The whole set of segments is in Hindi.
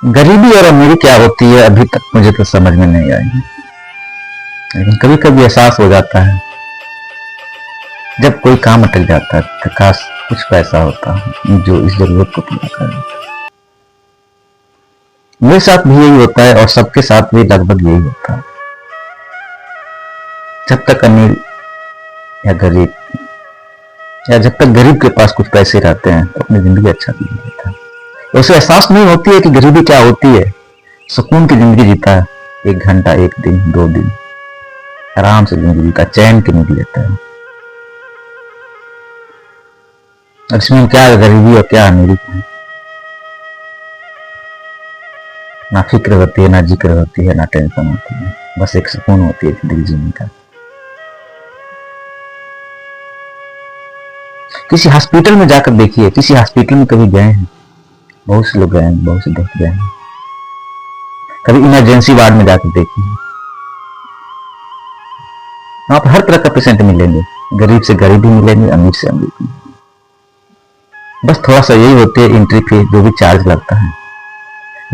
गरीबी और अमीरी क्या होती है अभी तक मुझे तो समझ में नहीं आई, लेकिन कभी कभी एहसास हो जाता है जब कोई काम अटक जाता है तो काश कुछ पैसा होता जो इस जरूरत को पूरा कर देता। मेरे साथ भी यही होता है और सबके साथ भी लगभग यही होता है। जब तक अमीर या गरीब या जब तक गरीब के पास कुछ पैसे रहते हैं तो अपनी जिंदगी अच्छा जी लेता है। उसे एहसास नहीं होती है कि गरीबी क्या होती है। सुकून की जिंदगी जीता है, 1 घंटा 1 दिन 2 दिन आराम से जिंदगी जीता, चैन की नींद लेता है। और इसमें क्या गरीबी और क्या अमीरी है, ना फिक्र होती है, ना जिक्र होती है, ना टेंशन होती है, बस एक सुकून होती है जिंदगी जीने का। किसी हॉस्पिटल में जाकर देखिए, किसी हॉस्पिटल में कभी गए हैं, बहुत से लोग गए हैं, बहुत से दोस्त गए हैं, कभी इमरजेंसी वार्ड में जाकर देखिए, वहां पर हर तरह का पेशेंट मिलेंगे, गरीब से गरीब भी मिलेंगे, अमीर से अमीर भी। बस थोड़ा सा यही होती है एंट्री फीस जो भी चार्ज लगता है।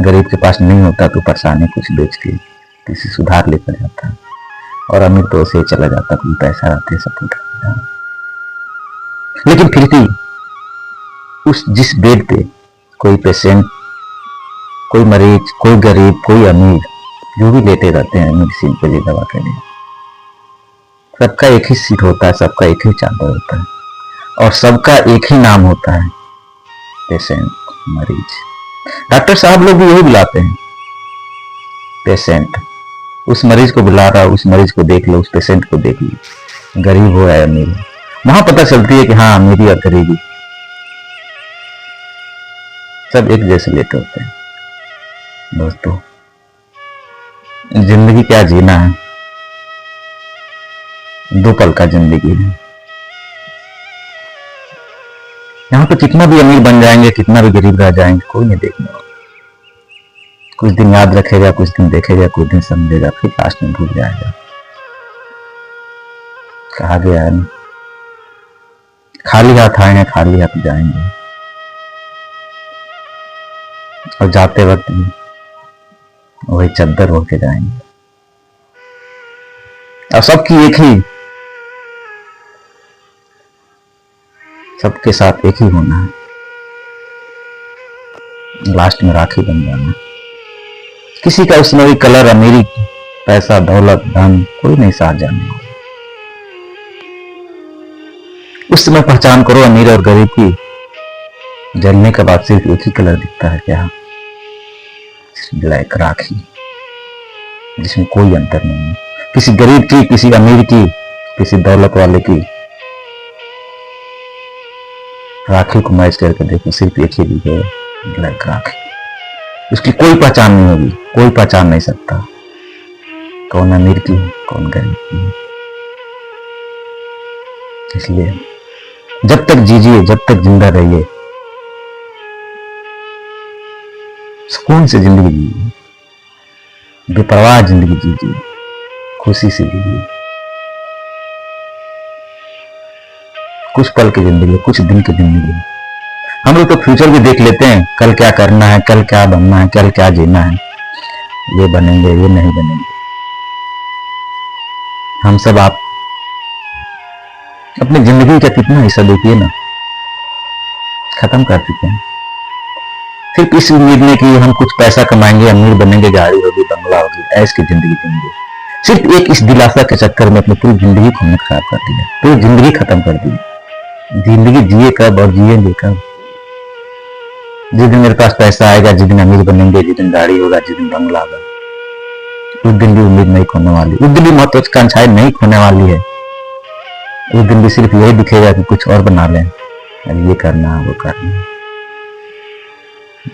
गरीब के पास नहीं होता तो परेशानी कुछ बेच के किसी सुधार लेकर जाता है, और अमीर तो ऐसे ही चला जाता, कोई पैसा रहते सब कुछ। लेकिन फिर भी उस जिस बेड पे कोई पेशेंट, कोई मरीज, कोई गरीब, कोई अमीर जो भी लेटे रहते हैं मेडिसिन के लिए, दवा के लिए, सबका एक ही सीट होता है, सबका एक ही चादर होता है, और सबका एक ही नाम होता है, पेशेंट, मरीज। डॉक्टर साहब लोग भी यही बुलाते हैं, पेशेंट। उस मरीज को बुला रहा, उस मरीज को देख लो, उस पेशेंट को देख लो, गरीब हो या अमीर हो। वहां पता चलती है कि हाँ, अमीरी और गरीबी सब एक जैसे लेते होते हैं। दोस्तों, जिंदगी क्या जीना है, 2 पल का जिंदगी है। यहां पे कितना भी अमीर बन जाएंगे, कितना भी गरीब रह जाएंगे, कोई नहीं देखने वाला। कुछ दिन याद रखेगा, कुछ दिन देखेगा, कुछ दिन समझेगा, फिर लास्ट में भूल जाएगा। कहा गया है ना, खाली हाथ आएंगे, खाली हाथ जाएंगे, और जाते वक्त भी वही चद्दर होके जाएंगे। और सबके साथ एक ही होना है, लास्ट में राखी बन जाना। किसी का उसमें भी कलर, अमीरी, पैसा, दौलत, धन कोई नहीं साथ जाने वाला। उस समय पहचान करो अमीर और गरीब की, जलने के बाद सिर्फ एक ही कलर दिखता है, क्या? ब्लैक, राखी, जिसमें कोई अंतर नहीं है। किसी गरीब की, किसी अमीर की, किसी दौलत वाले की राखी को मैच करके देखो, सिर्फ एक ही दिखे, ब्लैक राखी। उसकी कोई पहचान नहीं होगी, कोई पहचान नहीं सकता कौन अमीर की, कौन गरीब की। इसलिए जब तक जीजिए, जब तक जिंदा रहिए, सुकून से जिंदगी जीजिए, बेपरवाह जिंदगी जीजिए, खुशी से जीजिए। कुछ पल की जिंदगी, कुछ दिन की जिंदगी। हम लोग तो फ्यूचर भी देख लेते हैं, कल क्या करना है, कल क्या बनना है, कल क्या जीना है, ये बनेंगे, ये नहीं बनेंगे। हम सब आप अपनी जिंदगी का कितना हिस्सा देखिए ना, खत्म कर चुके हैं सिर्फ इस उम्मीद में कि हम कुछ पैसा कमाएंगे, अमीर बनेंगे, गाड़ी होगी, बंगला होगी, ऐश की जिंदगी जिएंगे। सिर्फ एक इस दिलासा के चक्कर में अपनी पूरी जिंदगी को हमने खराब कर दिया, पूरी जिंदगी खत्म कर दी। जिंदगी जिए कब और जिएंगे कब? जिस दिन मेरे पास पैसा आएगा, जिस दिन अमीर बनेंगे, जिस दिन गाड़ी होगा, जिस दिन बंगला होगा, उस दिन भी उम्मीद नहीं खोने वाली, उस दिन भी महत्वाकांक्षाएं नहीं खोने वाली है। उस दिन भी सिर्फ यही दिखेगा कि कुछ और बना लें, ये करना, वो करना।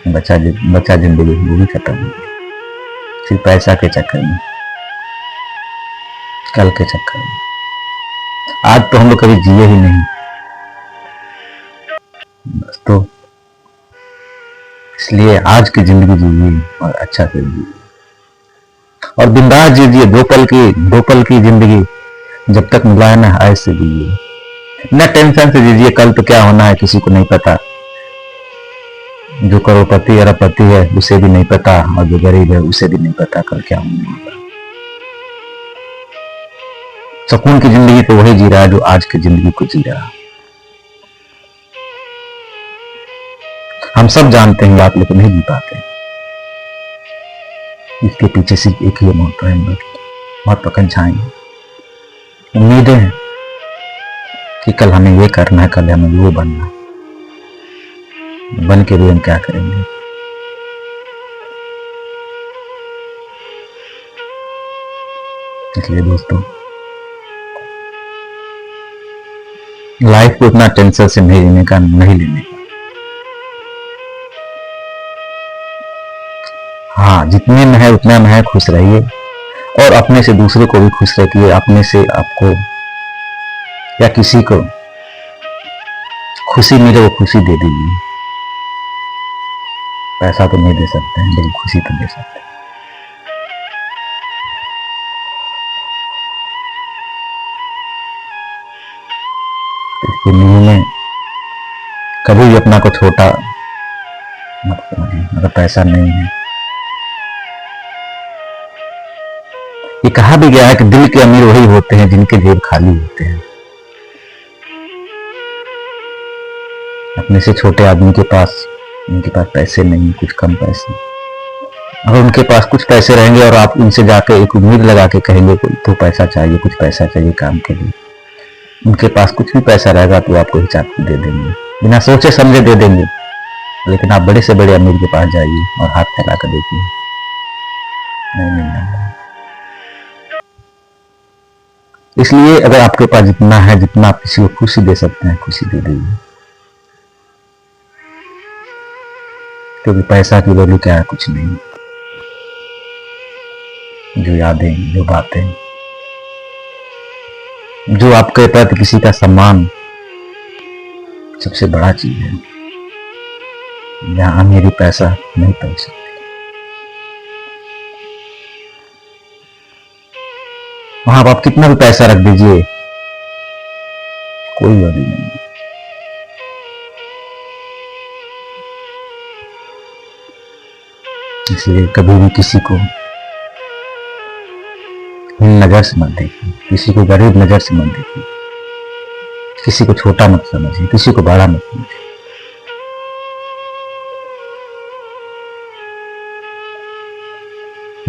बचा जिंदगी वो भी खत्म हो गई, सिर्फ पैसा के चक्कर में, कल के चक्कर में। आज तो हम लोग कभी जिए ही नहीं दोस्तों। इसलिए आज की जिंदगी जीजिए और अच्छा से जीजिए, और बिंदास जीजिए। 2 पल की जिंदगी जब तक मिला है ना, ऐसे जीजिए, न टेंशन से जीजिए। कल तो क्या होना है किसी को नहीं पता, जो करोड़पति अरबपति है उसे भी नहीं पता, और जो गरीब है उसे भी नहीं पता कल क्या होने वाला। सुकून की जिंदगी तो वही जी रहा है जो आज की जिंदगी को जी रहा है। हम सब जानते हैं आप लोग नहीं जी पाते। इसके पीछे सिर्फ एक ही मोटो है, महत्वाकांक्षाएं, उम्मीदें हैं कि कल हमें ये करना है, कल हमें वो बनना है। बन के भी हम क्या करेंगे? इसलिए दोस्तों, लाइफ को इतना टेंशन से नहीं लेने का, नहीं लेने का। हाँ, जितने में है उतने में है, खुश रहिए, और अपने से दूसरे को भी खुश रखिए। अपने से आपको या किसी को खुशी मिले वो खुशी दे दीजिए। पैसा तो नहीं दे सकते हैं, लेकिन खुशी तो दे सकते हैं। इसके लिए में कभी भी अपना को छोटा मत समझिए। अगर पैसा नहीं है, ये कहा भी गया है कि दिल के अमीर वही होते हैं जिनके जेब खाली होते हैं। अपने से छोटे आदमी के पास, उनके पास पैसे नहीं, कुछ कम पैसे। अगर उनके पास कुछ पैसे रहेंगे और आप उनसे जाकर एक उम्मीद लगा के कहेंगे तो पैसा चाहिए, कुछ पैसा चाहिए काम के लिए, उनके पास कुछ भी पैसा रहेगा तो आपको हिसाब दे देंगे, बिना सोचे समझे दे देंगे। लेकिन आप बड़े से बड़े अमीर के पास जाइए और हाथ फैला कर देखिए, नहीं मिलना। इसलिए अगर आपके पास जितना है, जितना आप किसी को खुशी दे सकते हैं, खुशी दे दीजिए। क्योंकि पैसा की वैल्यू क्या है? कुछ नहीं। जो यादें, जो बातें, जो आपके प्रति किसी का सम्मान, सबसे बड़ा चीज है। जहां मेरी पैसा नहीं पहुंच सकती। वहां आप कितना भी पैसा रख दीजिए, कोई वैल्यू नहीं। इसलिए कभी भी किसी को नजर से मत देखिए, किसी को गरीब नजर से मत देखिए, किसी को छोटा मत समझिए, किसी को बड़ा मत समझिए।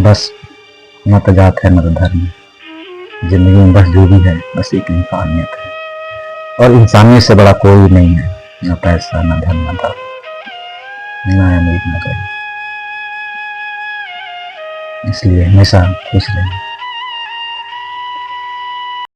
बस न तो जात है न तो धर्म। जिंदगी में बस जो भी है बस एक इंसानियत है, और इंसानियत से बड़ा कोई नहीं है। न पैसा, न धन, न दौलत, न अमीर, न गरीब। इसलिए हमेशा खुश रहिए।